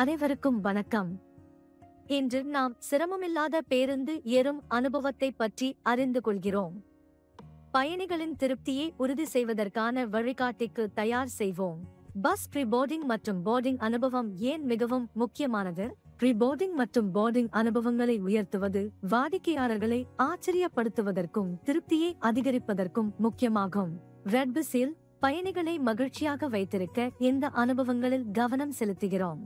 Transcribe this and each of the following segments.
அனைவருக்கும் வணக்கம். இன்று நாம் சிரமமில்லாத பேருந்து ஏறும் அனுபவத்தை பற்றி அறிந்து கொள்கிறோம். பயணிகளின் திருப்தியை உறுதி செய்வதற்கான வழிகாட்டிக்கு தயார் செய்வோம். பஸ் ப்ரீபோர்டிங் மற்றும் போர்டிங் அனுபவம் ஏன் மிகவும் முக்கியமானது? ப்ரீபோர்டிங் மற்றும் போர்டிங் அனுபவங்களை உயர்த்துவது வாடிக்கையாளர்களை ஆச்சரியப்படுத்துவதற்கும் திருப்தியை அதிகரிப்பதற்கும் முக்கியமாகும். ரெட் பஸ்ஸில் பயணிகளை மகிழ்ச்சியாக வைத்திருக்க இந்த அனுபவங்களில் கவனம் செலுத்துகிறோம்.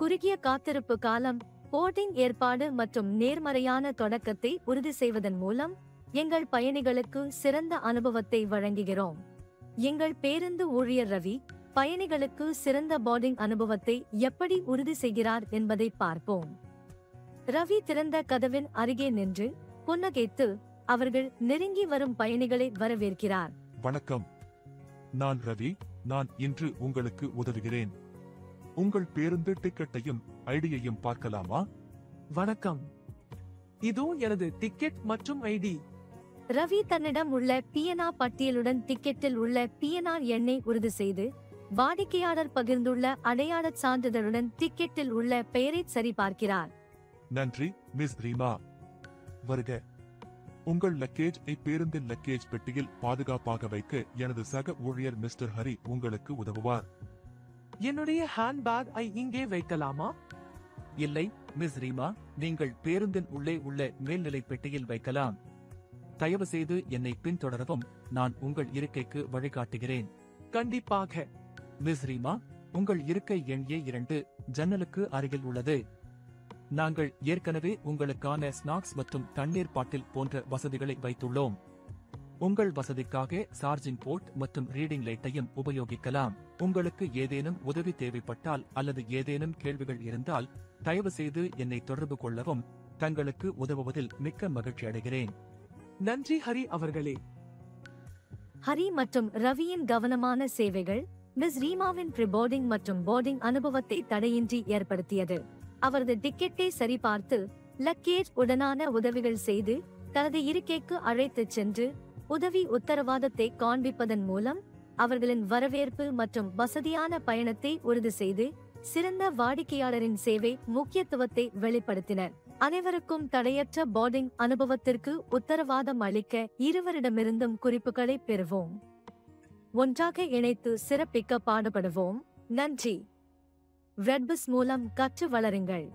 குறுகிய காத்திருப்பு காலம், போர்டிங் ஏற்பாடு மற்றும் நேர்மறையான தொடக்கத்தை உறுதி செய்வதன் மூலம் எங்கள் பயணிகளுக்கு சிறந்த அனுபவத்தை வழங்குகிறோம். எங்கள் பேருந்து ஊழியர் ரவி பயணிகளுக்கு சிறந்த போர்டிங் அனுபவத்தை எப்படி உறுதி செய்கிறார் என்பதை பார்ப்போம். ரவி திறந்த கதவின் அருகே நின்று புன்னகைத்து அவர்கள் நெருங்கி வரும் பயணிகளை வரவேற்கிறார். வணக்கம், நான் ரவி. நான் இன்று உங்களுக்கு உதவுகிறேன். உங்கள் பேருந்து டிக்கெட்டையும் ஐடியையும் பார்க்கலாமா? வணக்கம், இதோ எனது டிக்கெட் மற்றும் ஐடி. ரவி தன்னிடம் உள்ள பிஎன்ஆர் பட்டியலுடன் டிக்கெட்டில் உள்ள பிஎன்ஆர் எண்ணை உறுதி செய்து வாடிக்கையாளர் பகிர்ந்துள்ள அடையாளச் சான்றிதழுடன் டிக்கெட்டில் உள்ள பெயரை சரிபார்க்கிறார். நன்றி மிஸ் ரீமா. வருக. உங்கள் லக்கேஜ் பேருந்தின் லக்கேஜ் பெட்டியில் பாதுகாப்பாக வைக்க எனது சக ஊழியர் மிஸ்டர் ஹரி உங்களுக்கு உதவுவார். என்னுடைய ஹேண்ட்பேக் இங்கே வைக்கலாமா? இல்லை மிஸ் ரீமா, நீங்கள் பேருந்தின் உள்ளே உள்ள மேல்நிலை பெட்டியில் வைக்கலாம். தயவு செய்து என்னை பின்தொடரவும். நான் உங்கள் இருக்கைக்கு வழிகாட்டுகிறேன். கண்டிப்பாக. மிஸ் ரீமா, உங்கள் இருக்கை எண் A2 ஜன்னலுக்கு அருகில் உள்ளது. நாங்கள் ஏற்கனவே உங்களுக்கான ஸ்நாக்ஸ் மற்றும் தண்ணீர் பாட்டில் போன்ற வசதிகளை வைத்துள்ளோம். உங்கள் வசதிக்காக சார்ஜிங் போர்ட் மற்றும் ரீடிங் லைட்டையும் உபயோகிக்கலாம். உங்களுக்கு ஏதேனும் உதவி தேவைப்பட்டால் அல்லது ஏதேனும் கேள்விகள் இருந்தால் தயவு செய்து என்னை தொடர்பு கொள்ளவும். தங்களுக்கு உதவுவதில் மிக்க மகிழ்ச்சி அடைகிறேன். நன்றி ஹரி அவர்களே. ஹரி மற்றும் ரவியின் கவனமான சேவைகள் மிஸ் ரீமாவின் ப்ரீபோர்டிங் மற்றும் போர்டிங் அனுபவத்தை தடையின்றி ஏற்படுத்தியது. அவரது டிக்கெட்டை சரிபார்த்து லக்கேஜ் உடனான உதவிகள் செய்து தனது இருக்கைக்கு அழைத்துச் சென்று உதவி உத்தரவாதத்தை காண்பிப்பதன் மூலம் அவர்களின் வரவேற்பு மற்றும் வசதியான பயணத்தை உறுதி செய்து சிறந்த வாடிக்கையாளரின் சேவை முக்கியத்துவத்தை வெளிப்படுத்தினர். அனைவருக்கும் தடையற்ற போர்டிங் அனுபவத்திற்கு உத்தரவாதம் அளிக்க இருவரிடமிருந்தும் குறிப்புகளை பெறுவோம். ஒன்றாக இணைத்து சிறப்பிக்க பாடுபடுவோம். நன்றி. ரெட் பஸ் மூலம் கற்று வளருங்கள்.